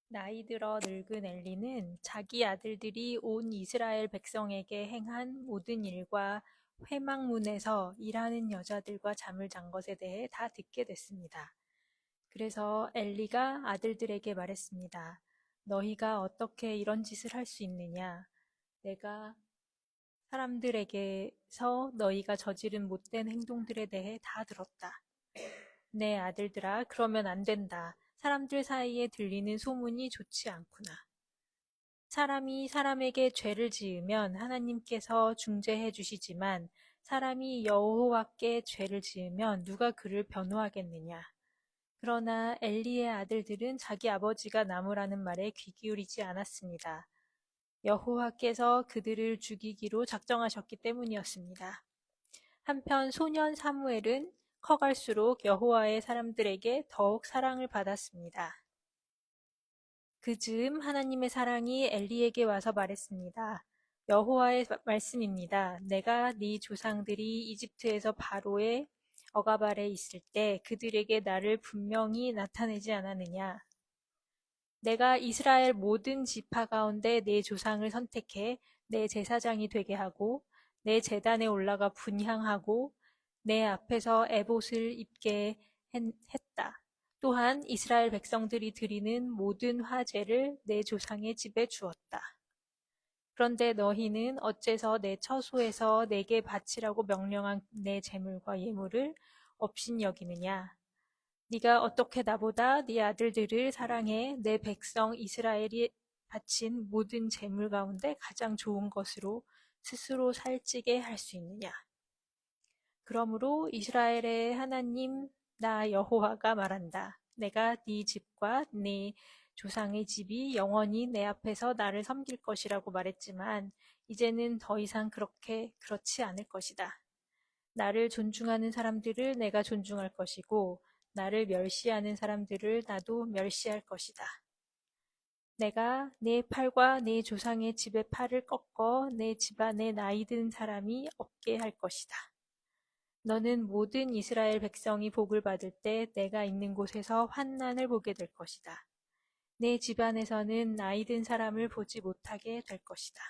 나이 들어 늙은 엘리는 자기 아들들이 온 이스라엘 백성에게 행한 모든 일과 회막문에서 일하는 여자들과 잠을 잔 것에 대해 다 듣게 됐습니다. 그래서 엘리가 아들들에게 말했습니다. 너희가 어떻게 이런 짓을 할 수 있느냐? 내가 사람들에게서 너희가 저지른 못된 행동들에 대해 다 들었다. 네, 아들들아, 그러면 안 된다. 사람들 사이에 들리는 소문이 좋지 않구나. 사람이 사람에게 죄를 지으면 하나님께서 중재해 주시지만 사람이 여호와께 죄를 지으면 누가 그를 변호하겠느냐. 그러나 엘리의 아들들은 자기 아버지가 나무라는 말에 귀 기울이지 않았습니다. 여호와께서 그들을 죽이기로 작정하셨기 때문이었습니다. 한편 소년 사무엘은 커갈수록 여호와의 사람들에게 더욱 사랑을 받았습니다. 그즈음 하나님의 사랑이 엘리에게 와서 말했습니다. 여호와의 말씀입니다. 내가 네 조상들이 이집트에서 바로의 억압 아래 있을 때 그들에게 나를 분명히 나타내지 않았느냐. 내가 이스라엘 모든 지파 가운데 내 조상을 선택해 내 제사장이 되게 하고 내 제단에 올라가 분향하고 내 앞에서 에봇을 입게 했다. 또한 이스라엘 백성들이 드리는 모든 화제를 내 조상의 집에 주었다. 그런데 너희는 어째서 내 처소에서 내게 바치라고 명령한 내 재물과 예물을 업신여기느냐? 네가 어떻게 나보다 네 아들들을 사랑해 내 백성 이스라엘이 바친 모든 재물 가운데 가장 좋은 것으로 스스로 살찌게 할 수 있느냐? 그러므로 이스라엘의 하나님 나 여호와가 말한다. 내가 네 집과 네 조상의 집이 영원히 내 앞에서 나를 섬길 것이라고 말했지만 이제는 더 이상 그렇지 않을 것이다. 나를 존중하는 사람들을 내가 존중할 것이고 나를 멸시하는 사람들을 나도 멸시할 것이다. 내가 내 팔과 내 조상의 집의 팔을 꺾어 내 집안에 나이 든 사람이 없게 할 것이다. 너는 모든 이스라엘 백성이 복을 받을 때 내가 있는 곳에서 환난을 보게 될 것이다. 내 집안에서는 나이 든 사람을 보지 못하게 될 것이다.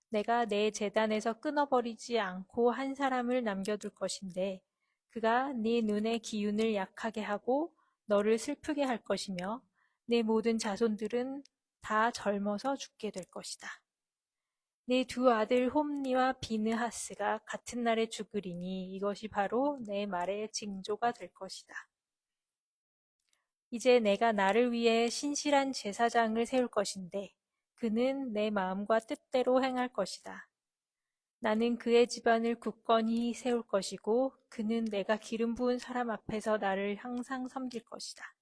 내가 내 제단에서 끊어버리지 않고 한 사람을 남겨둘 것인데 그가 네 눈의 기운을 약하게 하고 너를 슬프게 할 것이며 내 모든 자손들은 다 젊어서 죽게 될 것이다. 내 두 아들 홈니와 비느하스가 같은 날에 죽으리니 이것이 바로 내 말의 징조가 될 것이다. 이제 내가 나를 위해 신실한 제사장을 세울 것인데 그는 내 마음과 뜻대로 행할 것이다. 나는 그의 집안을 굳건히 세울 것이고 그는 내가 기름 부은 사람 앞에서 나를 항상 섬길 것이다.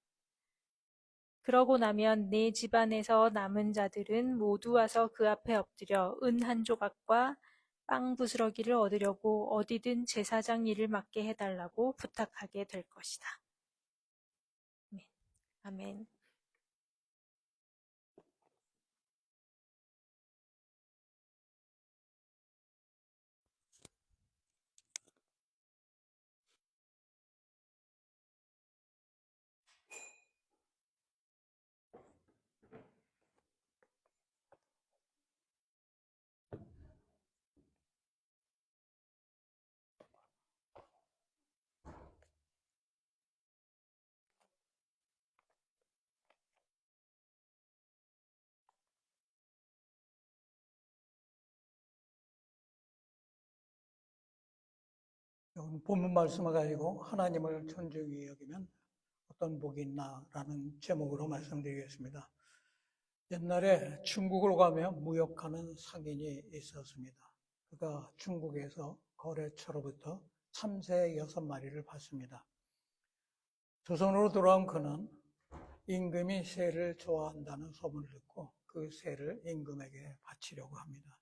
그러고 나면 내 집안에서 남은 자들은 모두 와서 그 앞에 엎드려 은 한 조각과 빵 부스러기를 얻으려고 어디든 제사장 일을 맡게 해달라고 부탁하게 될 것이다. 아멘. 오늘 본문 말씀을 가지고 하나님을 존중히 여기면 어떤 복이 있나라는 제목으로 말씀드리겠습니다. 옛날에 중국으로 가면 무역하는 상인이 있었습니다. 그가 중국에서 거래처로부터 참새 6마리를 받습니다. 조선으로 돌아온 그는 임금이 새를 좋아한다는 소문을 듣고 그 새를 임금에게 바치려고 합니다.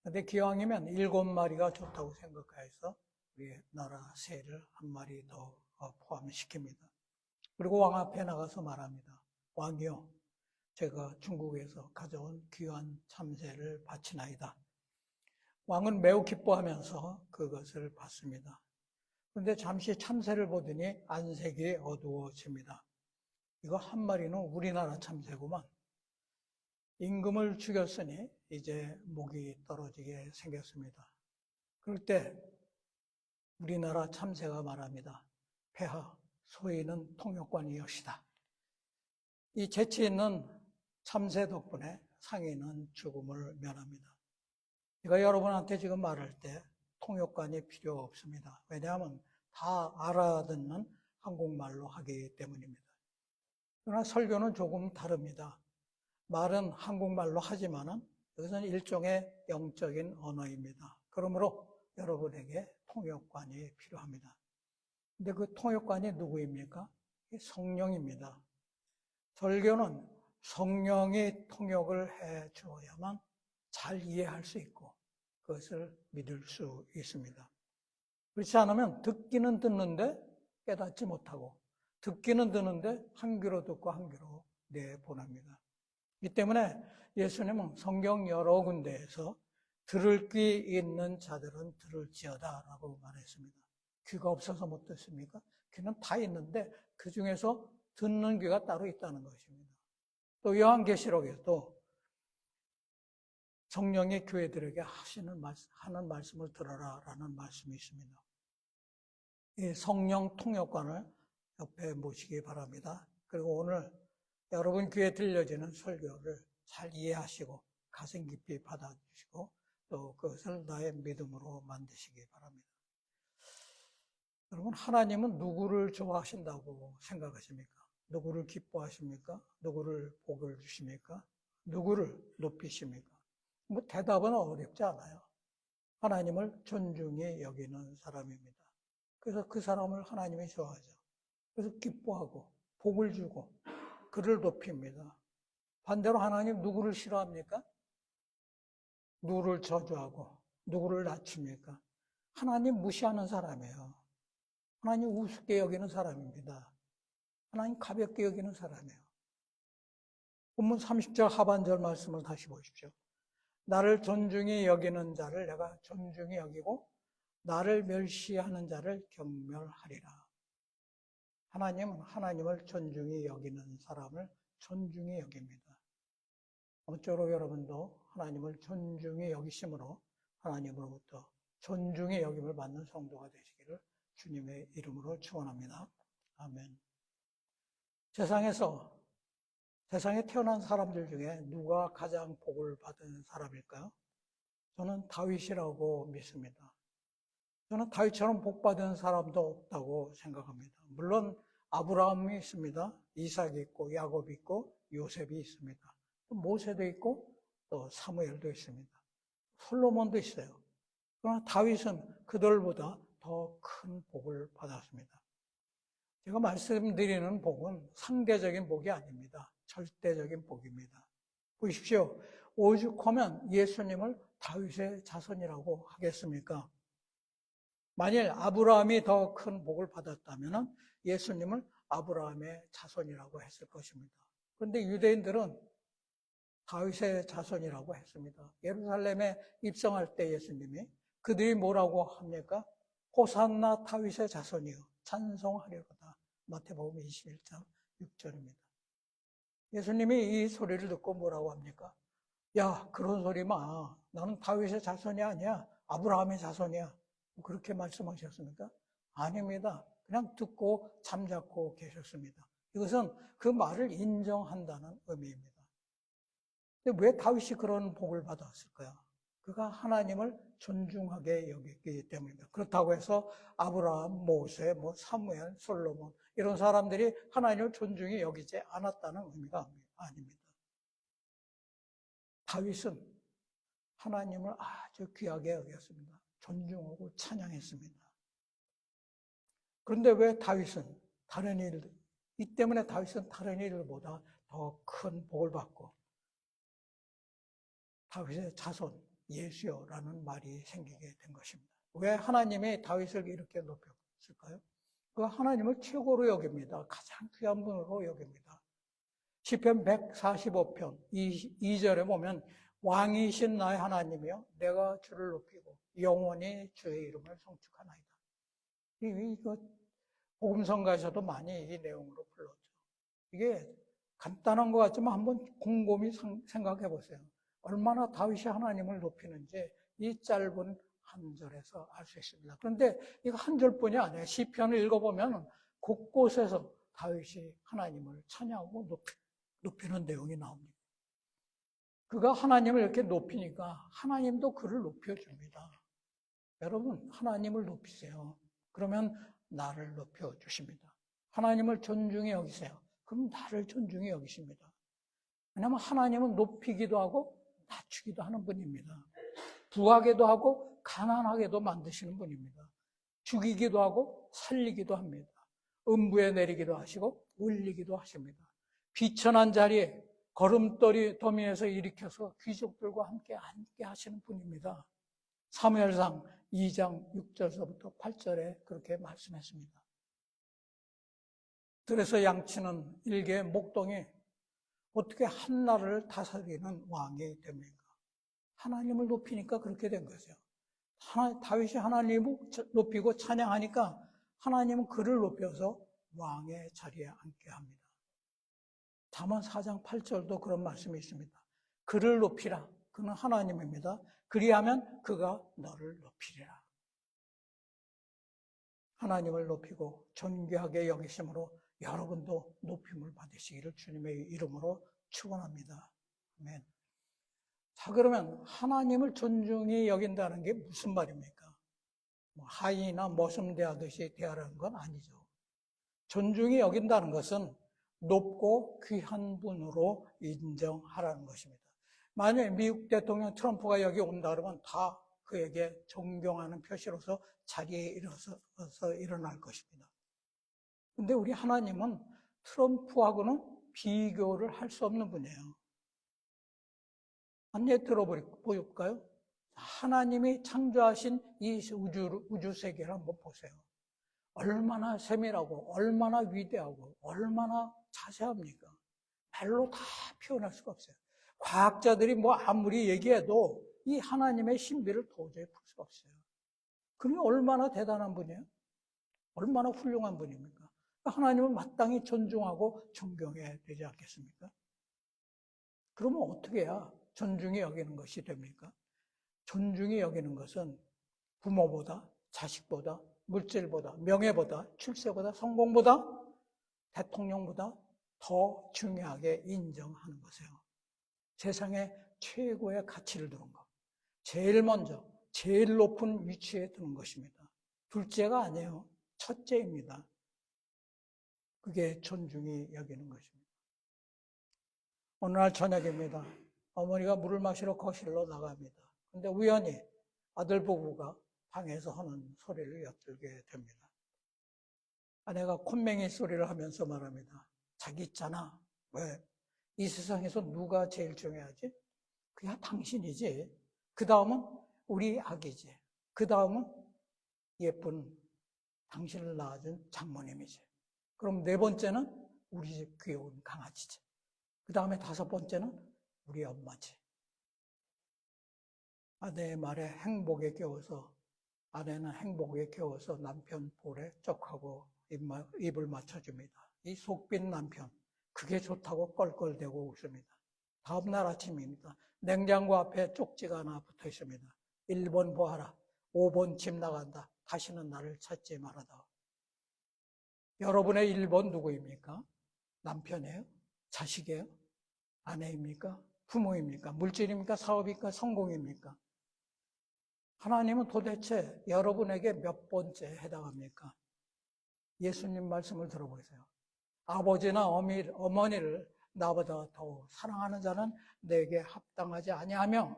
그런데 기왕이면 7마리가 좋다고 생각해서 우리나라 새를 1마리 더 포함시킵니다. 그리고 왕 앞에 나가서 말합니다. 왕이요, 제가 중국에서 가져온 귀한 참새를 바치나이다. 왕은 매우 기뻐하면서 그것을 받습니다. 그런데 잠시 참새를 보더니 안색이 어두워집니다. 이거 한 마리는 우리나라 참새구만. 임금을 죽였으니 이제 목이 떨어지게 생겼습니다. 그럴 때 우리나라 참새가 말합니다. 폐하, 소인은 통역관이옵시다. 이 재치 있는 참새 덕분에 상인은 죽음을 면합니다. 제가 여러분한테 지금 말할 때 통역관이 필요 없습니다. 왜냐하면 다 알아듣는 한국말로 하기 때문입니다. 그러나 설교는 조금 다릅니다. 말은 한국말로 하지만은 이것은 일종의 영적인 언어입니다. 그러므로 여러분에게 통역관이 필요합니다. 근데 그 통역관이 누구입니까? 성령입니다. 설교는 성령이 통역을 해 주어야만 잘 이해할 수 있고 그것을 믿을 수 있습니다. 그렇지 않으면 듣기는 듣는데 깨닫지 못하고 듣기는 듣는데 한 귀로 듣고 한 귀로 내보냅니다. 이 때문에 예수님은 성경 여러 군데에서 들을 귀 있는 자들은 들을지어다 라고 말했습니다. 귀가 없어서 못 듣습니까? 귀는 다 있는데 그 중에서 듣는 귀가 따로 있다는 것입니다. 또 요한계시록에도 성령이 교회들에게 하는 말씀을 들어라 라는 말씀이 있습니다. 이 성령 통역관을 옆에 모시기 바랍니다. 그리고 오늘 여러분 귀에 들려지는 설교를 잘 이해하시고 가슴 깊이 받아주시고 또 그것을 나의 믿음으로 만드시기 바랍니다. 여러분, 하나님은 누구를 좋아하신다고 생각하십니까? 누구를 기뻐하십니까? 누구를 복을 주십니까? 누구를 높이십니까? 뭐 대답은 어렵지 않아요. 하나님을 존중히 여기는 사람입니다. 그래서 그 사람을 하나님이 좋아하죠. 그래서 기뻐하고 복을 주고 그를 높입니다. 반대로 하나님 누구를 싫어합니까? 누구를 저주하고 누구를 낮춥니까? 하나님 무시하는 사람이에요. 하나님 우습게 여기는 사람입니다. 하나님 가볍게 여기는 사람이에요. 본문 30절 하반절 말씀을 다시 보십시오. 나를 존중히 여기는 자를 내가 존중히 여기고 나를 멸시하는 자를 경멸하리라. 하나님은 하나님을 존중히 여기는 사람을 존중히 여깁니다. 아무쪼록 여러분도 하나님을 존중히 여기심으로 하나님으로부터 존중히 여김을 받는 성도가 되시기를 주님의 이름으로 축원합니다. 아멘. 세상에 태어난 사람들 중에 누가 가장 복을 받은 사람일까요? 저는 다윗이라고 믿습니다. 저는 다윗처럼 복 받은 사람도 없다고 생각합니다. 물론 아브라함이 있습니다. 이삭이 있고 야곱이 있고 요셉이 있습니다. 또 모세도 있고 또 사무엘도 있습니다. 솔로몬도 있어요. 그러나 다윗은 그들보다 더 큰 복을 받았습니다. 제가 말씀드리는 복은 상대적인 복이 아닙니다. 절대적인 복입니다. 보십시오. 오죽하면 예수님을 다윗의 자손이라고 하겠습니까? 만일 아브라함이 더 큰 복을 받았다면 예수님을 아브라함의 자손이라고 했을 것입니다. 그런데 유대인들은 다윗의 자손이라고 했습니다. 예루살렘에 입성할 때 예수님이 그들이 뭐라고 합니까? 호산나 다윗의 자손이요 찬송하려거다. 마태복음 21장 6절입니다. 예수님이 이 소리를 듣고 뭐라고 합니까? 야, 그런 소리 마. 나는 다윗의 자손이 아니야. 아브라함의 자손이야. 그렇게 말씀하셨습니까? 아닙니다. 그냥 듣고 잠자코 계셨습니다. 이것은 그 말을 인정한다는 의미입니다. 근데 왜 다윗이 그런 복을 받았을까요? 그가 하나님을 존중하게 여겼기 때문입니다. 그렇다고 해서 아브라함, 모세, 사무엘, 솔로몬 이런 사람들이 하나님을 존중히 여기지 않았다는 의미가 아닙니다. 다윗은 하나님을 아주 귀하게 여겼습니다. 존중하고 찬양했습니다. 그런데 왜 다윗은 이 때문에 다윗은 다른 일들보다 더 큰 복을 받고 다윗의 자손, 예수여라는 말이 생기게 된 것입니다. 왜 하나님이 다윗을 이렇게 높였을까요? 그 하나님을 최고로 여깁니다. 가장 귀한 분으로 여깁니다. 시편 145편 2절에 보면 왕이신 나의 하나님이여 내가 주를 높이고 영원히 주의 이름을 성축하나이다. 이거 복음성가에서도 많이 이 내용으로 불렀죠. 이게 간단한 것 같지만 한번 곰곰이 생각해 보세요. 얼마나 다윗이 하나님을 높이는지 이 짧은 한 절에서 알 수 있습니다. 그런데 이거 한 절뿐이 아니에요. 시편을 읽어보면 곳곳에서 다윗이 하나님을 찬양하고 높이는 내용이 나옵니다. 그가 하나님을 이렇게 높이니까 하나님도 그를 높여줍니다. 여러분, 하나님을 높이세요. 그러면 나를 높여주십니다. 하나님을 존중히 여기세요. 그럼 나를 존중히 여기십니다. 왜냐하면 하나님은 높이기도 하고 낮추기도 하는 분입니다. 부하게도 하고 가난하게도 만드시는 분입니다. 죽이기도 하고 살리기도 합니다. 음부에 내리기도 하시고 올리기도 하십니다. 비천한 자리에 걸음돌이 더미에서 일으켜서 귀족들과 함께 앉게 하시는 분입니다. 사무엘상 2장 6절서부터 8절에 그렇게 말씀했습니다. 그래서 양치는 일개의 목동이 어떻게 한 나라를 다스리는 왕이 됩니까? 하나님을 높이니까 그렇게 된 거죠. 다윗이 하나님을 높이고 찬양하니까 하나님은 그를 높여서 왕의 자리에 앉게 합니다. 잠언 4장 8절도 그런 말씀이 있습니다. 그를 높이라. 그는 하나님입니다. 그리하면 그가 너를 높이리라. 하나님을 높이고 존귀하게 여기심으로 여러분도 높임을 받으시기를 주님의 이름으로 축원합니다. 아멘. 자, 그러면 하나님을 존중히 여긴다는 게 무슨 말입니까? 하인이나 머슴대하듯이 대하라는 건 아니죠. 존중히 여긴다는 것은 높고 귀한 분으로 인정하라는 것입니다. 만약에 미국 대통령 트럼프가 여기 온다 그러면 다 그에게 존경하는 표시로서 자리에 일어서서 일어날 것입니다. 근데 우리 하나님은 트럼프하고는 비교를 할 수 없는 분이에요. 한 예 들어볼까요? 하나님이 창조하신 이 우주 세계를 한번 보세요. 얼마나 세밀하고 얼마나 위대하고 얼마나 자세합니까? 말로 다 표현할 수가 없어요. 과학자들이 뭐 아무리 얘기해도 이 하나님의 신비를 도저히 풀 수가 없어요. 그러면 얼마나 대단한 분이에요? 얼마나 훌륭한 분입니까? 하나님을 마땅히 존중하고 존경해야 되지 않겠습니까? 그러면 어떻게 해야 존중히 여기는 것이 됩니까? 존중히 여기는 것은 부모보다, 자식보다, 물질보다, 명예보다, 출세보다, 성공보다, 대통령보다 더 중요하게 인정하는 것이에요. 세상에 최고의 가치를 두는 것. 제일 먼저, 제일 높은 위치에 두는 것입니다. 둘째가 아니에요. 첫째입니다. 그게 존중히 여기는 것입니다. 어느 날 저녁입니다. 어머니가 물을 마시러 거실로 나갑니다. 근데 우연히 아들 부부가 방에서 하는 소리를 엿들게 됩니다. 아내가 콧맹이 소리를 하면서 말합니다. 자기 있잖아. 왜? 이 세상에서 누가 제일 중요하지? 그야 당신이지. 그 다음은 우리 아기지. 그 다음은 예쁜 당신을 낳아준 장모님이지. 그럼 네 번째는 우리 집 귀여운 강아지지. 그 다음에 다섯 번째는 우리 엄마지. 아내의 말에 행복에 겨워서 아내는 행복에 겨워서 남편 볼에 쪽하고 입을 맞춰줍니다. 이 속빈 남편, 그게 좋다고 껄껄대고 웃습니다. 다음날 아침입니다. 냉장고 앞에 쪽지가 하나 붙어 있습니다. 1번 보아라. 5번 집 나간다. 다시는 나를 찾지 말아다. 여러분의 1번 누구입니까? 남편이에요? 자식이에요? 아내입니까? 부모입니까? 물질입니까? 사업입니까? 성공입니까? 하나님은 도대체 여러분에게 몇 번째 해당합니까? 예수님 말씀을 들어보세요. 아버지나 어머니를 나보다 더 사랑하는 자는 내게 합당하지 아니하며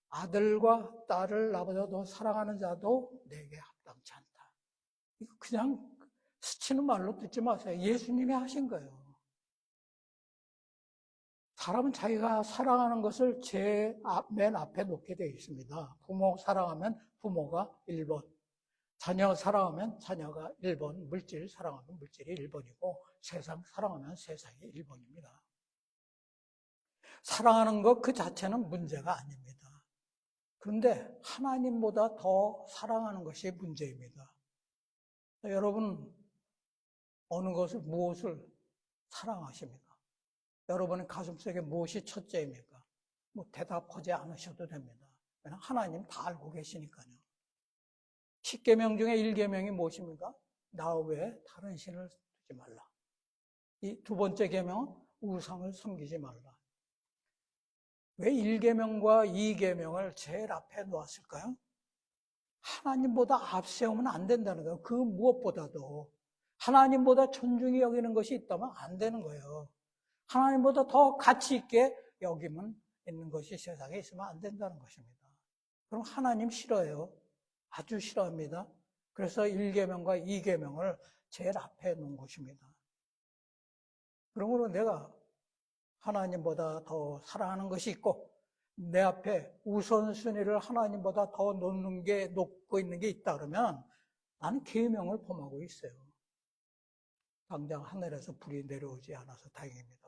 아들과 딸을 나보다 더 사랑하는 자도 내게 합당치 않다. 이거 그냥 스치는 말로 듣지 마세요. 예수님이 하신 거예요. 사람은 자기가 사랑하는 것을 맨 앞에 놓게 되어 있습니다. 부모 사랑하면 부모가 1번, 자녀 사랑하면 자녀가 1번, 물질 사랑하면 물질이 1번이고 세상 사랑하면 세상이 1번입니다. 사랑하는 것 그 자체는 문제가 아닙니다. 그런데 하나님보다 더 사랑하는 것이 문제입니다. 여러분, 어느 것을, 무엇을 사랑하십니다. 여러분의 가슴속에 무엇이 첫째입니까? 뭐 대답하지 않으셔도 됩니다. 왜냐하면 하나님 다 알고 계시니까요. 10계명 중에 1계명이 무엇입니까? 나 외에 다른 신을 두지 말라. 이 두 번째 계명은 우상을 섬기지 말라. 왜 1계명과 2계명을 제일 앞에 놓았을까요? 하나님보다 앞세우면 안 된다는 거예요. 그 무엇보다도 하나님보다 존중히 여기는 것이 있다면 안 되는 거예요. 하나님보다 더 가치 있게 여기면 있는 것이 세상에 있으면 안 된다는 것입니다. 그럼 하나님 싫어해요. 아주 싫어합니다. 그래서 1계명과 2계명을 제일 앞에 놓은 것입니다. 그러므로 내가 하나님보다 더 사랑하는 것이 있고 내 앞에 우선순위를 하나님보다 더 놓고 있는 게 있다 그러면 나는 계명을 범하고 있어요. 당장 하늘에서 불이 내려오지 않아서 다행입니다.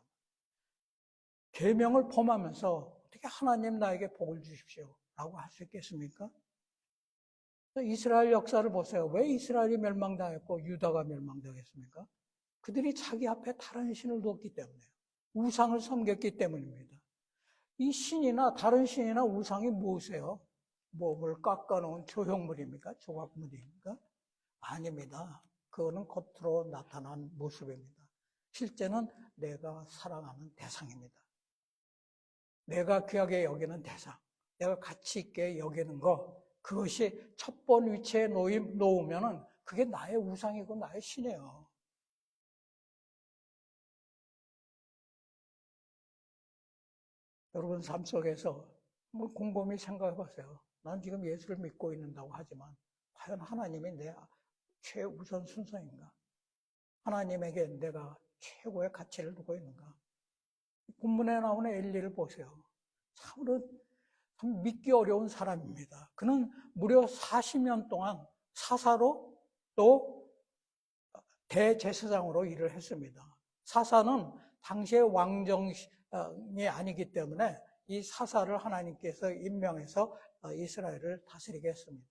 계명을 범하면서 어떻게 하나님 나에게 복을 주십시오 라고 할 수 있겠습니까? 이스라엘 역사를 보세요. 왜 이스라엘이 멸망당했고 유다가 멸망당했습니까? 그들이 자기 앞에 다른 신을 두었기 때문에요. 우상을 섬겼기 때문입니다. 이 신이나 다른 신이나 우상이 무엇이에요? 몸을 깎아놓은 조형물입니까? 조각물입니까? 아닙니다. 그거는 겉으로 나타난 모습입니다. 실제는 내가 사랑하는 대상입니다. 내가 귀하게 여기는 대상, 내가 가치 있게 여기는 거, 그것이 첫 번 위치에 놓으면은 그게 나의 우상이고 나의 신이에요. 여러분 삶 속에서 곰곰이 생각해 보세요. 난 지금 예수를 믿고 있는다고 하지만 과연 하나님이 내 최우선 순서인가? 하나님에게 내가 최고의 가치를 두고 있는가? 본문에 나오는 엘리를 보세요. 참으로 참 믿기 어려운 사람입니다. 그는 무려 40년 동안 사사로 또 대제사장으로 일을 했습니다. 사사는 당시의 왕정이 아니기 때문에 이 사사를 하나님께서 임명해서 이스라엘을 다스리게 했습니다.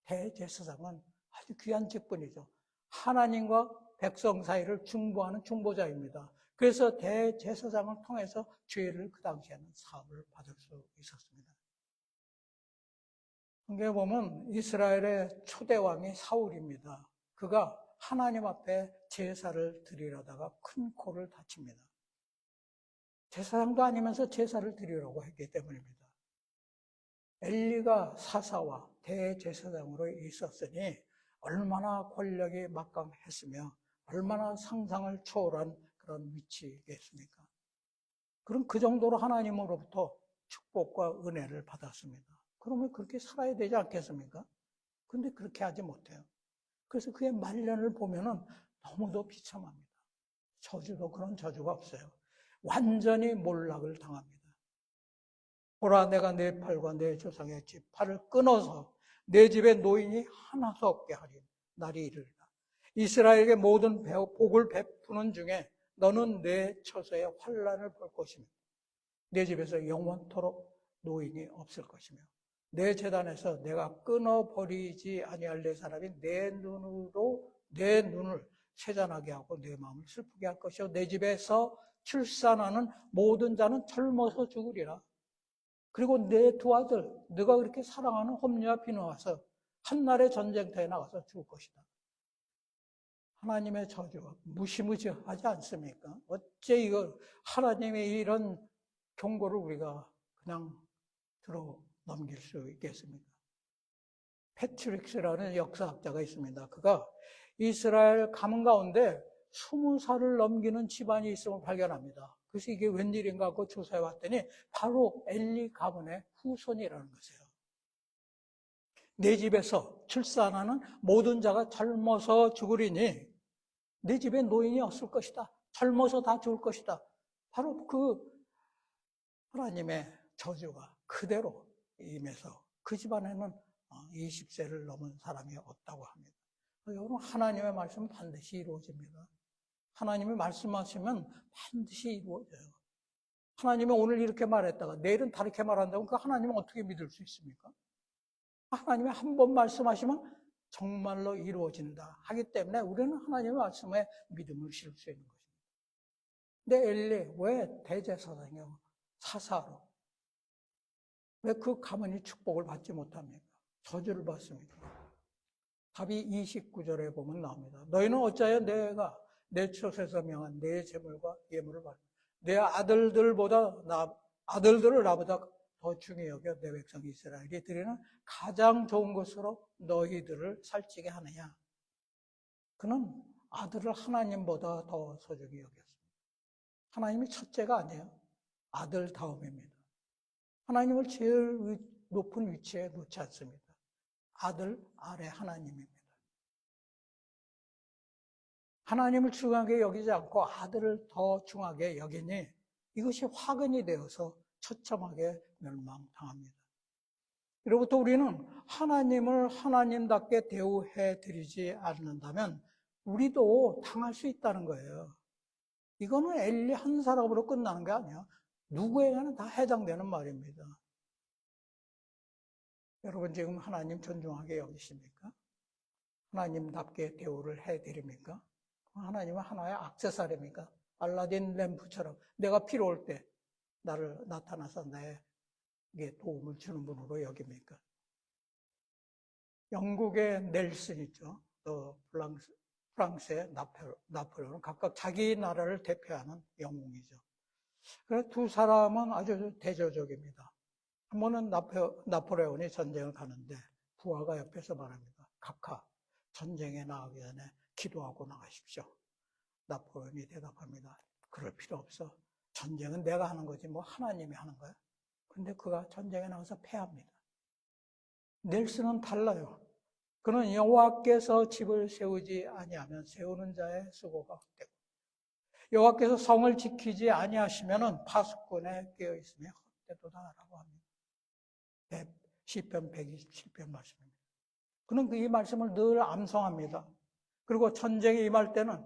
대제사장은 아주 귀한 직분이죠. 하나님과 백성 사이를 중보하는 중보자입니다. 그래서 대제사장을 통해서 죄를 그 당시에는 사함을 받을 수 있었습니다. 성경에 보면 이스라엘의 초대 왕이 사울입니다. 그가 하나님 앞에 제사를 드리려다가 큰 코를 다칩니다. 제사장도 아니면서 제사를 드리려고 했기 때문입니다. 엘리가 사사와 대제사장으로 있었으니 얼마나 권력이 막강했으며 얼마나 상상을 초월한 그런 위치겠습니까? 그럼 그 정도로 하나님으로부터 축복과 은혜를 받았습니다. 그러면 그렇게 살아야 되지 않겠습니까? 근데 그렇게 하지 못해요. 그래서 그의 말년을 보면은 너무도 비참합니다. 저주도 그런 저주가 없어요. 완전히 몰락을 당합니다. 보라, 내가 내 팔과 내 조상의 지팔을 끊어서 내 집에 노인이 하나도 없게 하리. 날이 이르리라. 이스라엘에게 모든 복을 베푸는 중에 너는 내 처소에 환란을 볼 것이며 내 집에서 영원토록 노인이 없을 것이며 내 제단에서 내가 끊어버리지 아니할 내 사람이 내 눈을 세잔하게 하고 내 마음을 슬프게 할 것이요 내 집에서 출산하는 모든 자는 젊어서 죽으리라. 그리고 내 두 아들 네가 그렇게 사랑하는 홈리와 비누아서 한날의 전쟁터에 나가서 죽을 것이다. 하나님의 저주가 무시무시하지 않습니까? 어째 이거 하나님의 이런 경고를 우리가 그냥 들어 넘길 수 있겠습니까? 패트릭스라는 역사학자가 있습니다. 그가 이스라엘 가문 가운데 20살을 넘기는 집안이 있음을 발견합니다. 그래서 이게 웬일인가 하고 조사해 봤더니 바로 엘리 가문의 후손이라는 것이에요. 내 집에서 출산하는 모든 자가 젊어서 죽으리니 내 집에 노인이 없을 것이다. 젊어서 다 죽을 것이다. 바로 그 하나님의 저주가 그대로 임해서 그 집안에는 20세를 넘은 사람이 없다고 합니다. 여러분, 하나님의 말씀은 반드시 이루어집니다. 하나님이 말씀하시면 반드시 이루어져요. 하나님이 오늘 이렇게 말했다가 내일은 다르게 말한다면 그 하나님은 어떻게 믿을 수 있습니까? 하나님이 한 번 말씀하시면 정말로 이루어진다 하기 때문에 우리는 하나님의 말씀에 믿음을 실 수 있는 것입니다. 근데 엘리 왜 대제사장이요? 사사로 왜 그 가문이 축복을 받지 못합니까? 저주를 받습니까? 답이 29절에 보면 나옵니다. 너희는 어찌하여 내가 내 젖에서 명한 내 재물과 예물을 받고 내 아들들을 나보다 더 중히 여겨 내 백성 이스라엘이 드리는 가장 좋은 것으로 너희들을 살찌게 하느냐? 그는 아들을 하나님보다 더 소중히 여겼습니다. 하나님이 첫째가 아니에요. 아들 다음입니다. 하나님을 제일 높은 위치에 놓지 않습니다. 아들 아래 하나님입니다. 하나님을 중하게 여기지 않고 아들을 더 중하게 여기니 이것이 화근이 되어서 처참하게 멸망당합니다. 이로부터 우리는 하나님을 하나님답게 대우해 드리지 않는다면 우리도 당할 수 있다는 거예요. 이거는 엘리 한 사람으로 끝나는 게 아니야. 누구에게나 다 해당되는 말입니다. 여러분 지금 하나님 존중하게 여기십니까? 하나님답게 대우를 해드립니까? 하나님은 하나의 액세서리입니까? 알라딘 램프처럼 내가 필요할 때 나를 나타나서 나에게 도움을 주는 분으로 여깁니까? 영국의 넬슨 있죠. 또 프랑스의 나폴레옹은 각각 자기 나라를 대표하는 영웅이죠. 그래서 두 사람은 아주 대조적입니다. 한 번은 나폴레옹이 전쟁을 가는데 부하가 옆에서 말합니다. 각하, 전쟁에 나가기 전에 기도하고 나가십시오. 나폴레옹이 대답합니다. 그럴 필요 없어. 전쟁은 내가 하는 거지 뭐 하나님이 하는 거야. 근데 그가 전쟁에 나가서 패합니다. 넬슨은 달라요. 그는 여호와께서 집을 세우지 아니하면 세우는 자의 수고가 헛되고 여호와께서 성을 지키지 아니하시면은 파수꾼에 깨어 있으며 헛되도다라고 합니다. 시편 127편 말씀입니다. 그는 이 말씀을 늘 암송합니다. 그리고 전쟁에 임할 때는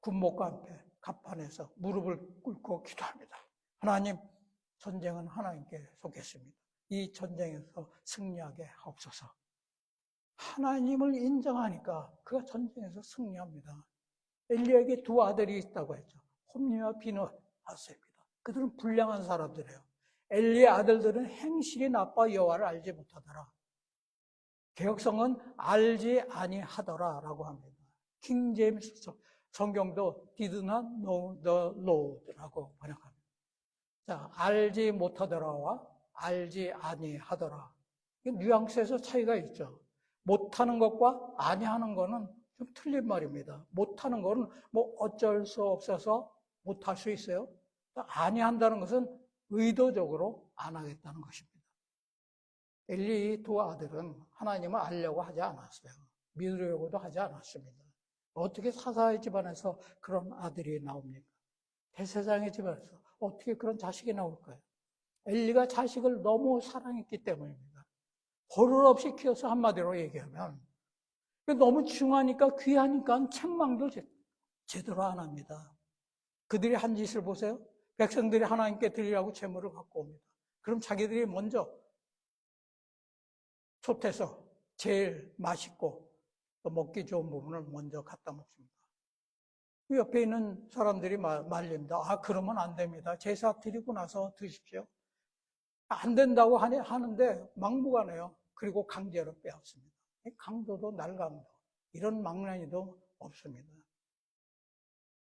군목과 앞에 갑판에서 무릎을 꿇고 기도합니다. 하나님, 전쟁은 하나님께 속했습니다. 이 전쟁에서 승리하게 하옵소서. 하나님을 인정하니까 그가 전쟁에서 승리합니다. 엘리에게 두 아들이 있다고 했죠. 홈리와 비느하스입니다. 그들은 불량한 사람들이에요. 엘리의 아들들은 행실이 나빠 여호와를 알지 못하더라. 개혁성은 알지 아니하더라라고 합니다. 킹 제임스 성경도 did not know the Lord라고 번역합니다. 자, 알지 못하더라와 알지 아니하더라. 뉘앙스에서 차이가 있죠. 못하는 것과 아니하는 거는 좀 틀린 말입니다. 못하는 거는 뭐 어쩔 수 없어서 못할 수 있어요. 아니한다는 것은 의도적으로 안 하겠다는 것입니다. 엘리 두 아들은 하나님을 알려고 하지 않았어요. 믿으려고도 하지 않았습니다. 어떻게 사사의 집안에서 그런 아들이 나옵니까? 대세장의 집안에서 어떻게 그런 자식이 나올까요? 엘리가 자식을 너무 사랑했기 때문입니다. 버릇 없이 키워서 한마디로 얘기하면 너무 중하니까 귀하니까 책망도 제대로 안 합니다. 그들이 한 짓을 보세요. 백성들이 하나님께 드리라고 제물을 갖고 옵니다. 그럼 자기들이 먼저 솥에서 제일 맛있고 또 먹기 좋은 부분을 먼저 갖다 먹습니다. 그 옆에 있는 사람들이 말립니다. 아, 그러면 안 됩니다. 제사 드리고 나서 드십시오. 안 된다고 하는데 막무가내요. 그리고 강제로 빼앗습니다. 강도도 날강도 이런 망나니도 없습니다.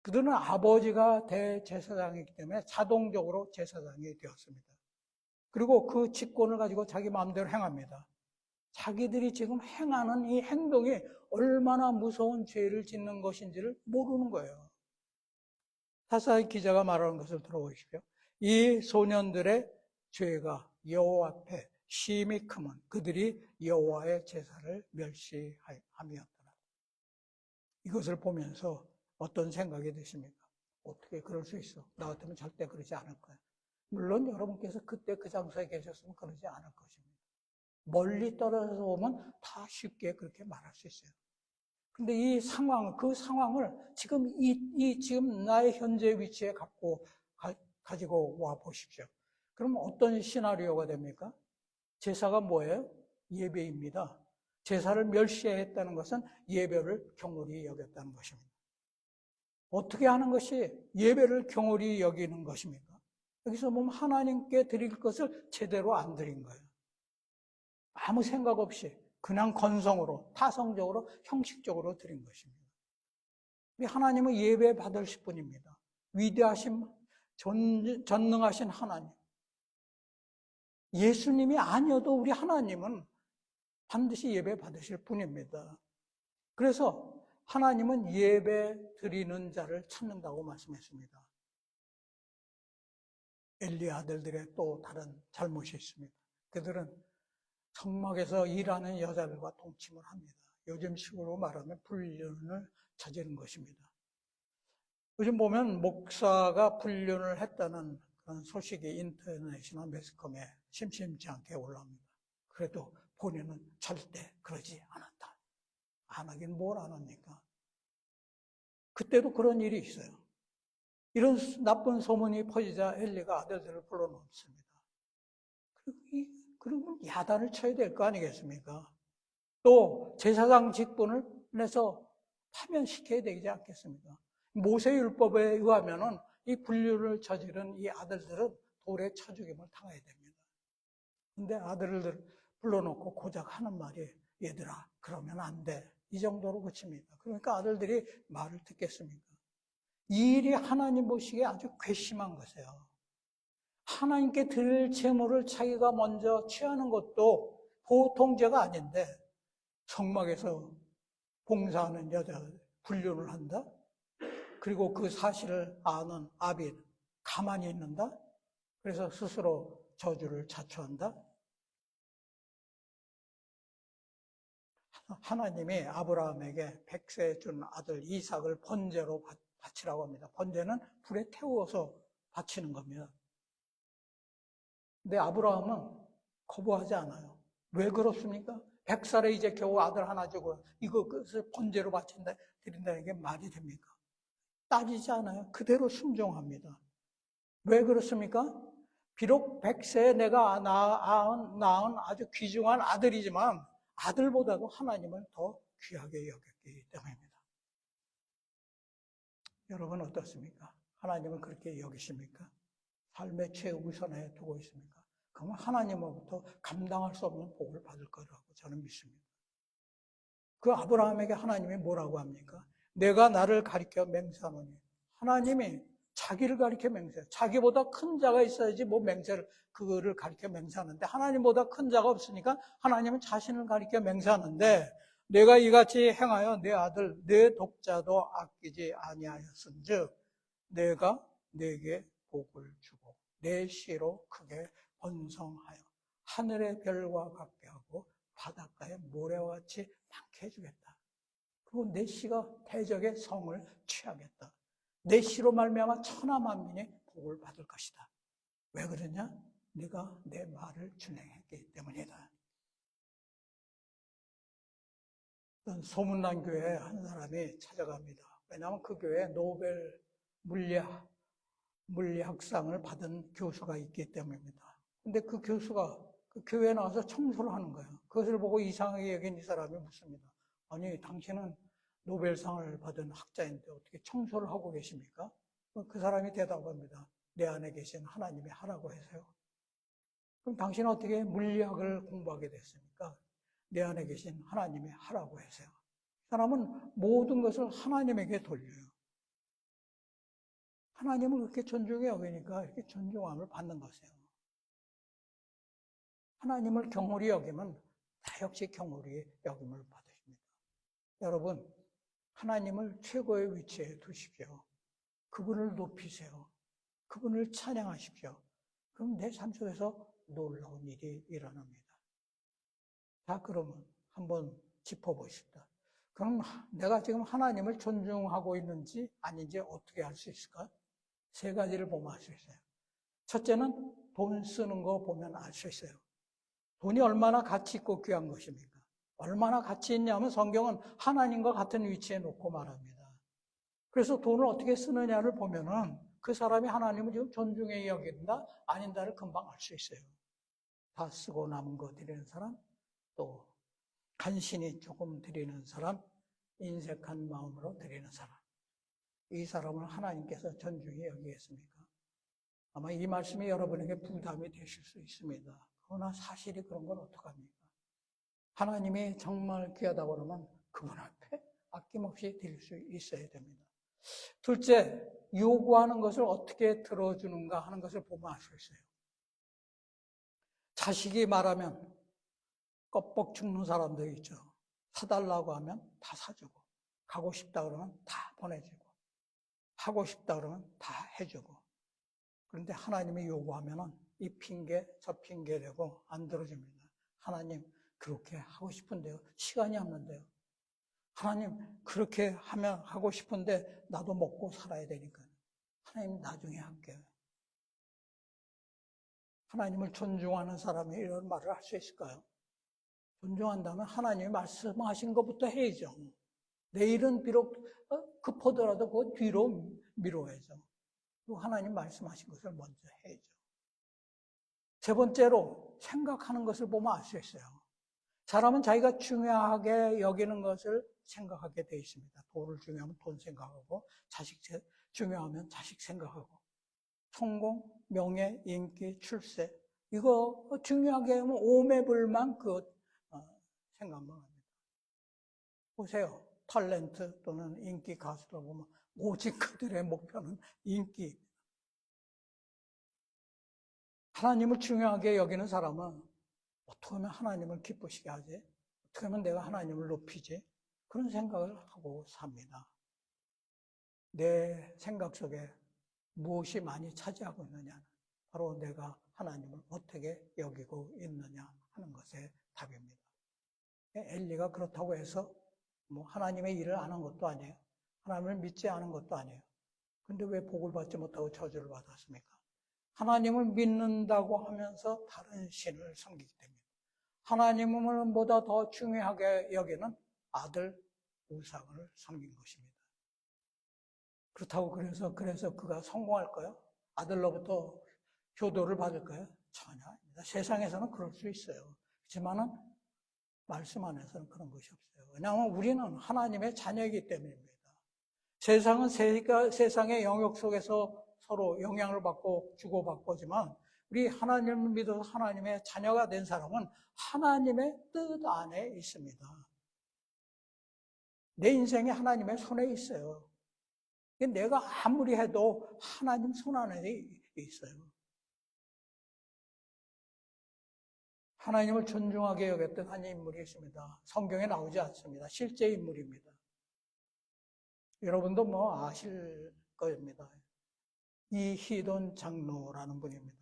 그들은 아버지가 대제사장이기 때문에 자동적으로 제사장이 되었습니다. 그리고 그 직권을 가지고 자기 마음대로 행합니다. 자기들이 지금 행하는 이 행동이 얼마나 무서운 죄를 짓는 것인지를 모르는 거예요. 사사의 기자가 말하는 것을 들어보십시오. 이 소년들의 죄가 여호와 앞에 심히 크면 그들이 여호와의 제사를 멸시함이었더라. 이것을 보면서 어떤 생각이 드십니까? 어떻게 그럴 수 있어? 나 같으면 절대 그러지 않을 거야. 물론 여러분께서 그때 그 장소에 계셨으면 그러지 않을 것입니다. 멀리 떨어져서 오면 다 쉽게 그렇게 말할 수 있어요. 근데 그 상황을 지금 나의 현재 위치에 가지고 와 보십시오. 그럼 어떤 시나리오가 됩니까? 제사가 뭐예요? 예배입니다. 제사를 멸시했다는 것은 예배를 경홀히 여겼다는 것입니다. 어떻게 하는 것이 예배를 경홀히 여기는 것입니까? 여기서 보면 하나님께 드릴 것을 제대로 안 드린 거예요. 아무 생각 없이 그냥 건성으로, 타성적으로, 형식적으로 드린 것입니다. 우리 하나님은 예배 받으실 분입니다. 위대하신, 전능하신 하나님. 예수님이 아니어도 우리 하나님은 반드시 예배 받으실 분입니다. 그래서 하나님은 예배 드리는 자를 찾는다고 말씀했습니다. 엘리 아들들의 또 다른 잘못이 있습니다. 그들은 성막에서 일하는 여자들과 동침을 합니다. 요즘 식으로 말하면 불륜을 저지른 것입니다. 요즘 보면 목사가 불륜을 했다는 그런 소식이 인터넷이나 매스컴에 심심치 않게 올라옵니다. 그래도 본인은 절대 그러지 않았다. 안 하긴 뭘 안 합니까? 그때도 그런 일이 있어요. 이런 나쁜 소문이 퍼지자 엘리가 아들들을 불러놓습니다. 그러면 야단을 쳐야 될 거 아니겠습니까? 또 제사장 직분을 내서 파면시켜야 되지 않겠습니까? 모세율법에 의하면은 이 불륜을 저지른 이 아들들은 돌에 쳐 죽임을 당해야 됩니다. 근데 아들들 불러놓고 고작 하는 말이 얘들아 그러면 안 돼. 이 정도로 그칩니다. 그러니까 아들들이 말을 듣겠습니까? 이 일이 하나님 보시기에 아주 괘씸한 것이에요. 하나님께 드릴 제물을 자기가 먼저 취하는 것도 보통 죄가 아닌데 성막에서 봉사하는 여자 불륜을 한다? 그리고 그 사실을 아는 아비 가만히 있는다? 그래서 스스로 저주를 자초한다? 하나님이 아브라함에게 백세 준 아들 이삭을 번제로 바치라고 합니다. 번제는 불에 태워서 바치는 겁니다. 근데 아브라함은 거부하지 않아요. 왜 그렇습니까? 100살에 이제 겨우 아들 하나 주고 이거 그것을 번제로 바친다 드린다는 게 말이 됩니까? 따지지 않아요. 그대로 순종합니다. 왜 그렇습니까? 비록 100세에 내가 낳은 아주 귀중한 아들이지만 아들보다도 하나님을 더 귀하게 여겼기 때문입니다. 여러분 어떻습니까? 하나님은 그렇게 여기십니까? 삶의 최우선에 두고 있습니까? 그러면 하나님으로부터 감당할 수 없는 복을 받을 거라고 저는 믿습니다. 그 아브라함에게 하나님이 뭐라고 합니까? 내가 나를 가리켜 맹세하노니. 하나님이 자기를 가리켜 맹세해요. 자기보다 큰 자가 있어야지 뭐 맹세를 그거를 가리켜 맹세하는데 하나님보다 큰 자가 없으니까 하나님은 자신을 가리켜 맹세하는데 내가 이같이 행하여 내 아들 내 독자도 아끼지 아니하였은즉 내가 내게 복을 주고 내 씨로 크게 번성하여 하늘의 별과 같게 하고 바닷가의 모래와 같이 많게 해주겠다. 그리고 내 씨가 대적의 성을 취하겠다. 내 씨로 말미암아 천하 만민이 복을 받을 것이다. 왜 그러냐? 네가 내 말을 준행했기 때문이다. 소문난 교회에 한 사람이 찾아갑니다. 왜냐하면 그 교회에 노벨 물리학상을 받은 교수가 있기 때문입니다. 근데 그 교수가 그 교회에 나와서 청소를 하는 거예요. 그것을 보고 이상하게 여긴 이 사람이 묻습니다. 아니, 당신은 노벨상을 받은 학자인데 어떻게 청소를 하고 계십니까? 그 사람이 대답합니다. 내 안에 계신 하나님이 하라고 해서요. 그럼 당신은 어떻게 물리학을 공부하게 됐습니까? 내 안에 계신 하나님이 하라고 해서요. 이 사람은 모든 것을 하나님에게 돌려요. 하나님을 그렇게 존중해 여기니까 이렇게 존중함을 받는 것이에요. 하나님을 경홀히 여기면 다 역시 경홀히 여김을 받으십니다. 여러분, 하나님을 최고의 위치에 두십시오. 그분을 높이세요. 그분을 찬양하십시오. 그럼 내 삶 속에서 놀라운 일이 일어납니다. 자, 그러면 한번 짚어보십시다. 그럼 내가 지금 하나님을 존중하고 있는지 아닌지 어떻게 알 수 있을까? 세 가지를 보면 알 수 있어요. 첫째는 돈 쓰는 거 보면 알 수 있어요. 돈이 얼마나 가치 있고 귀한 것입니까? 얼마나 가치 있냐면 성경은 하나님과 같은 위치에 놓고 말합니다. 그래서 돈을 어떻게 쓰느냐를 보면은 그 사람이 하나님을 지금 존중해 여긴다, 아닌다를 금방 알 수 있어요. 다 쓰고 남은 거 드리는 사람, 또 간신히 조금 드리는 사람, 인색한 마음으로 드리는 사람. 이 사람을 하나님께서 존중히 여기겠습니까? 아마 이 말씀이 여러분에게 부담이 되실 수 있습니다. 그러나 사실이 그런 걸 어떡합니까? 하나님이 정말 귀하다고 그러면 그분 앞에 아낌없이 드릴 수 있어야 됩니다. 둘째, 요구하는 것을 어떻게 들어주는가 하는 것을 보면 알 수 있어요. 자식이 말하면 껍벅 죽는 사람들 있죠. 사달라고 하면 다 사주고, 가고 싶다 그러면 다 보내주고, 하고 싶다 그러면 다 해주고. 그런데 하나님이 요구하면은 이 핑계 저 핑계 대고 안 들어줍니다. 하나님 그렇게 하고 싶은데요. 시간이 없는데요. 하나님 그렇게 하면 하고 싶은데 나도 먹고 살아야 되니까. 하나님 나중에 할게요. 하나님을 존중하는 사람이 이런 말을 할 수 있을까요? 존중한다면 하나님이 말씀하신 것부터 해야죠. 내일은 비록 급하더라도 그 뒤로 미뤄야죠. 그리고 하나님 말씀하신 것을 먼저 해야죠. 세 번째로 생각하는 것을 보면 알 수 있어요. 사람은 자기가 중요하게 여기는 것을 생각하게 되어 있습니다. 돈을 중요하면 돈 생각하고, 자식 중요하면 자식 생각하고, 성공, 명예, 인기, 출세, 이거 중요하게 하면 오매불만 생각만 합니다. 보세요. 탤런트 또는 인기 가수들 보면 오직 그들의 목표는 인기. 하나님을 중요하게 여기는 사람은 어떻게 하면 하나님을 기쁘시게 하지? 어떻게 하면 내가 하나님을 높이지? 그런 생각을 하고 삽니다. 내 생각 속에 무엇이 많이 차지하고 있느냐? 바로 내가 하나님을 어떻게 여기고 있느냐 하는 것의 답입니다. 엘리가 그렇다고 해서 뭐 하나님의 일을 안 한 것도 아니에요. 하나님을 믿지 않은 것도 아니에요. 근데 왜 복을 받지 못하고 저주를 받았습니까? 하나님을 믿는다고 하면서 다른 신을 섬기기 때문에 하나님을 보다 더 중요하게 여기는 아들 우상을 섬긴 것입니다. 그렇다고 그래서 그가 성공할까요? 아들로부터 효도를 받을까요? 전혀 아닙니다. 세상에서는 그럴 수 있어요. 그렇지만은 말씀 안에서는 그런 것이 없어요. 왜냐하면 우리는 하나님의 자녀이기 때문입니다. 세상은 세상의 영역 속에서 서로 영향을 받고 주고받고지만 우리 하나님을 믿어서 하나님의 자녀가 된 사람은 하나님의 뜻 안에 있습니다. 내 인생이 하나님의 손에 있어요. 내가 아무리 해도 하나님 손 안에 있어요. 하나님을 존중하게 여겼던 한 인물이 있습니다. 성경에 나오지 않습니다. 실제 인물입니다. 여러분도 뭐 아실 겁니다. 이희돈 장로라는 분입니다.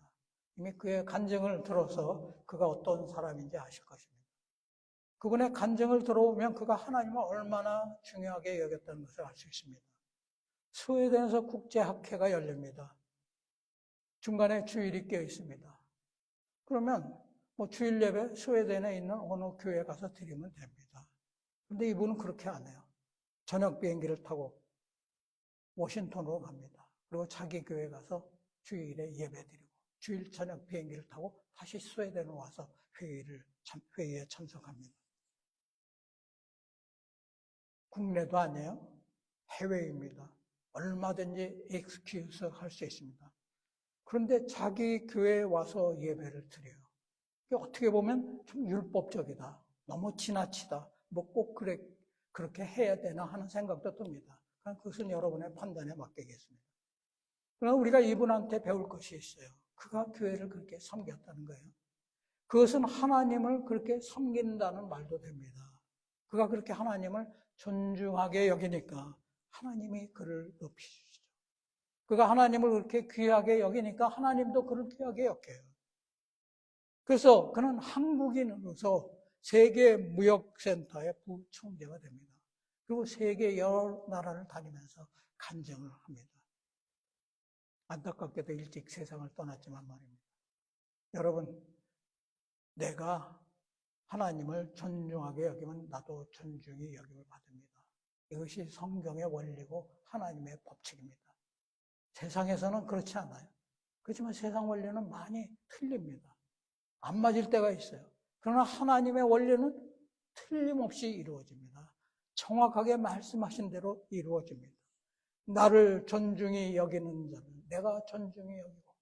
이미 그의 간증을 들어서 그가 어떤 사람인지 아실 것입니다. 그분의 간증을 들어보면 그가 하나님을 얼마나 중요하게 여겼다는 것을 알 수 있습니다. 스웨덴에서 국제학회가 열립니다. 중간에 주일이 껴 있습니다. 그러면 뭐 주일 예배 스웨덴에 있는 어느 교회에 가서 드리면 됩니다. 그런데 이분은 그렇게 안 해요. 저녁 비행기를 타고 워싱턴으로 갑니다. 그리고 자기 교회 가서 주일에 예배 드리고 주일 저녁 비행기를 타고 다시 스웨덴으로 와서 회의에 참석합니다. 국내도 아니에요. 해외입니다. 얼마든지 엑스큐즈 할 수 있습니다. 그런데 자기 교회에 와서 예배를 드려요. 어떻게 보면 좀 율법적이다. 너무 지나치다. 뭐 꼭 그렇게 해야 되나 하는 생각도 듭니다. 그것은 여러분의 판단에 맡기겠습니다. 그러나 우리가 이분한테 배울 것이 있어요. 그가 교회를 그렇게 섬겼다는 거예요. 그것은 하나님을 그렇게 섬긴다는 말도 됩니다. 그가 그렇게 하나님을 존중하게 여기니까 하나님이 그를 높이시죠. 그가 하나님을 그렇게 귀하게 여기니까 하나님도 그를 귀하게 여겨요. 그래서 그는 한국인으로서 세계무역센터의 부총재가 됩니다. 그리고 세계 여러 나라를 다니면서 간증을 합니다. 안타깝게도 일찍 세상을 떠났지만 말입니다. 여러분, 내가 하나님을 존중하게 여기면 나도 존중히 여김을 받습니다. 이것이 성경의 원리고 하나님의 법칙입니다. 세상에서는 그렇지 않아요. 그렇지만 세상 원리는 많이 틀립니다. 안 맞을 때가 있어요. 그러나 하나님의 원리는 틀림없이 이루어집니다. 정확하게 말씀하신 대로 이루어집니다. 나를 존중히 여기는 자는 내가 존중히 여기고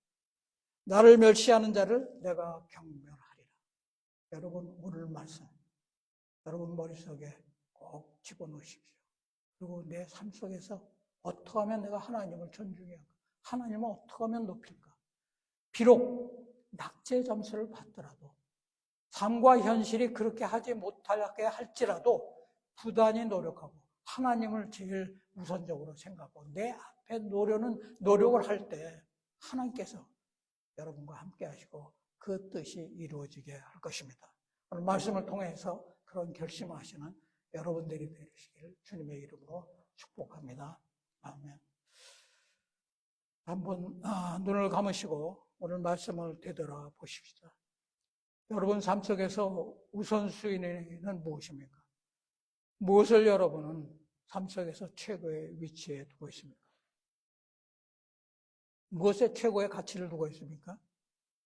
나를 멸시하는 자를 내가 경멸하리라. 여러분 오늘 말씀 여러분 머릿속에 꼭 집어넣으십시오. 그리고 내 삶 속에서 어떻게 하면 내가 하나님을 존중해야 할까? 하나님을 어떻게 하면 높일까? 비록 낙제 점수를 받더라도 삶과 현실이 그렇게 하지 못하게 할지라도 부단히 노력하고 하나님을 제일 우선적으로 생각하고 내 앞에 노력을 할 때 하나님께서 여러분과 함께 하시고 그 뜻이 이루어지게 할 것입니다. 오늘 말씀을 통해서 그런 결심하시는 여러분들이 되시길 주님의 이름으로 축복합니다. 아멘. 한번 눈을 감으시고 오늘 말씀을 되돌아 보십시다. 여러분 삶 속에서 우선순위는 무엇입니까? 무엇을 여러분은 삶 속에서 최고의 위치에 두고 있습니까? 무엇에 최고의 가치를 두고 있습니까?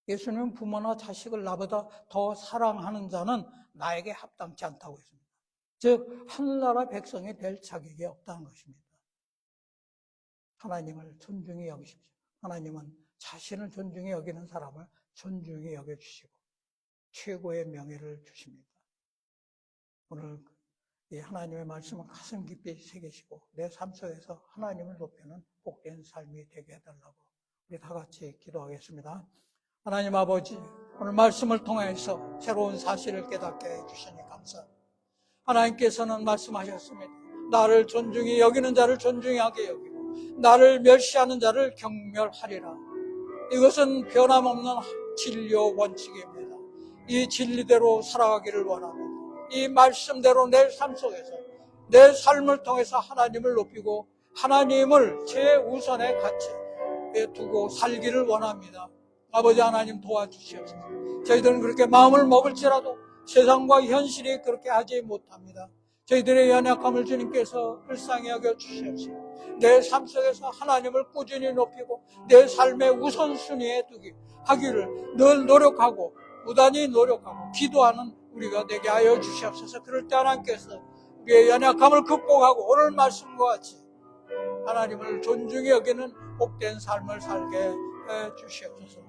예수님은 부모나 자식을 나보다 더 사랑하는 자는 나에게 합당치 않다고 했습니다. 즉 하늘나라 백성이 될 자격이 없다는 것입니다. 하나님을 존중히 여기십시오. 하나님은 자신을 존중히 여기는 사람을 존중히 여겨주시고 최고의 명예를 주십니다. 오늘 이 하나님의 말씀을 가슴 깊이 새기시고 내 삶 속에서 하나님을 높이는 복된 삶이 되게 해달라고 우리 다 같이 기도하겠습니다. 하나님 아버지, 오늘 말씀을 통해서 새로운 사실을 깨닫게 해주시니 감사합니다. 하나님께서는 말씀하셨습니다. 나를 존중히 여기는 자를 존중히 하게 여기고 나를 멸시하는 자를 경멸하리라. 이것은 변함없는 진리의 원칙입니다. 이 진리대로 살아가기를 원합니다. 이 말씀대로 내 삶 속에서 내 삶을 통해서 하나님을 높이고 하나님을 제우선의 가치에 두고 살기를 원합니다. 아버지 하나님 도와주시옵소서. 저희들은 그렇게 마음을 먹을지라도 세상과 현실이 그렇게 하지 못합니다. 저희들의 연약함을 주님께서 불쌍히 여겨 주시옵소서. 내 삶 속에서 하나님을 꾸준히 높이고 내 삶의 우선순위에 두기 하기를 늘 노력하고 무단히 노력하고 기도하는 우리가 되게 하여 주시옵소서. 그럴 때 하나님께서 우리의 연약함을 극복하고 오늘 말씀과 같이 하나님을 존중히 여기는 복된 삶을 살게 해 주시옵소서.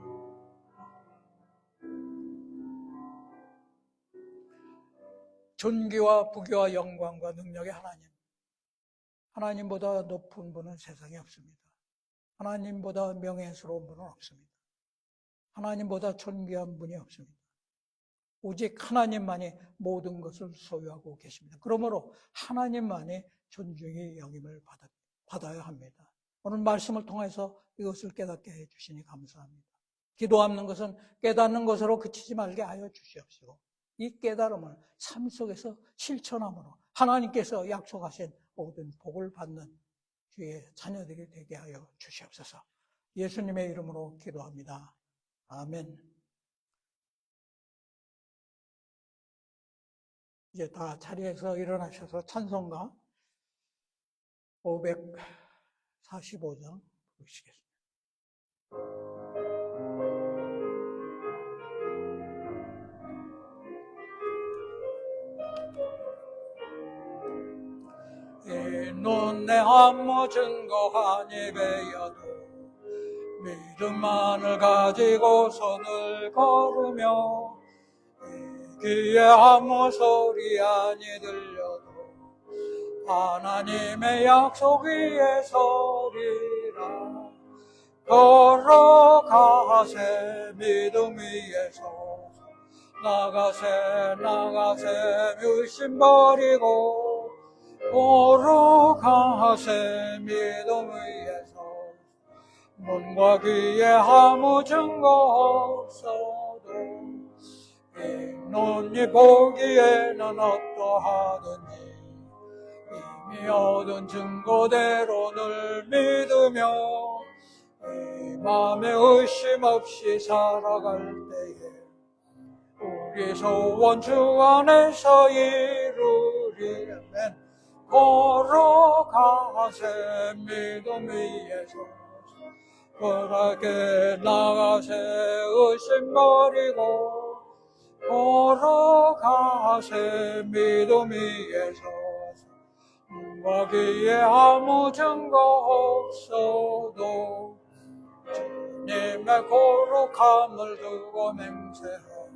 존귀와 부귀와 영광과 능력의 하나님, 하나님보다 높은 분은 세상에 없습니다. 하나님보다 명예스러운 분은 없습니다. 하나님보다 존귀한 분이 없습니다. 오직 하나님만이 모든 것을 소유하고 계십니다. 그러므로 하나님만이 존중이 여김을 받아야 합니다. 오늘 말씀을 통해서 이것을 깨닫게 해주시니 감사합니다. 기도하는 것은 깨닫는 것으로 그치지 말게 하여 주시옵시고 이 깨달음을 삶 속에서 실천함으로 하나님께서 약속하신 모든 복을 받는 주의 자녀들이 되게 하여 주시옵소서. 예수님의 이름으로 기도합니다. 아멘. 이제 다 자리에서 일어나셔서 찬송가 545장 부르시겠습니다. 이는 내 안모 증거한 예배여도 믿음만을 가지고 손을 걸으며 귀에 아무 소리 아니 들려도 하나님의 약속 위에 서리라. 걸어가세 믿음 위에서 나가세 의심 버리고 걸어가세 믿음 위에서 눈과 귀에 아무 증거 없어도 이 눈이 보기에는 어떠하든지 이미 얻은 증거대로 늘 믿으며 이 맘에 의심 없이 살아갈 때에 우리 소원 주 안에서 이루리. 아멘. 걸어가세 믿음 위에서 거하게 나가세 의심 버리고 걸어가세 믿음 위에서 거기에 아무 증거 없어도 주님의 거룩함을 두고 맹세하고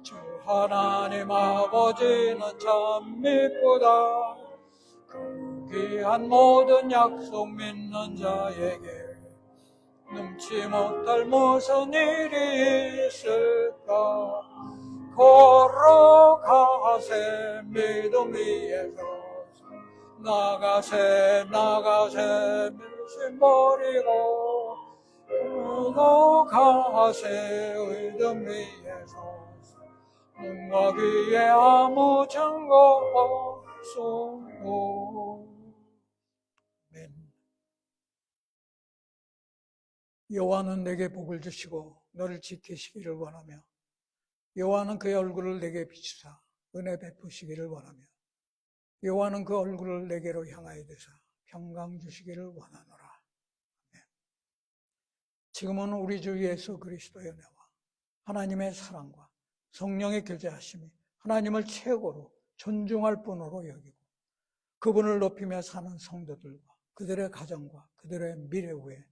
주 하나님 아버지는 참 미쁘다. 그 귀한 모든 약속 믿는 자에게 능치 못할 무슨 일이 있을까. 걸어가세 믿음 위에서 나가세 밀심 버리고 걸어가세 믿음 위에서 눈과 귀에 아무 증거 없소로. 아멘. 여호와는 내게 복을 주시고 너를 지키시기를 원하며 여호와는 그의 얼굴을 내게 비추사 은혜 베푸시기를 원하며 여호와는 그 얼굴을 내게로 향하여 드사 평강 주시기를 원하노라. 아멘. 지금은 우리 주 예수 그리스도의 은혜와 하나님의 사랑과 성령의 교제하심이 하나님을 최고로 존중할 뿐으로 여기고 그분을 높이며 사는 성도들과 그들의 가정과 그들의 미래 후에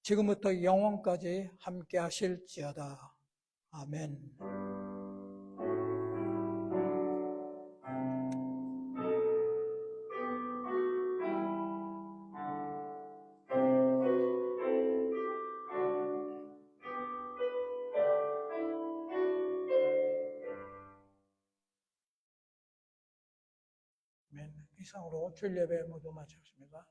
지금부터 영원까지 함께 하실지어다. 아멘. 이상으로 주일 예배 모두 마쳤습니다.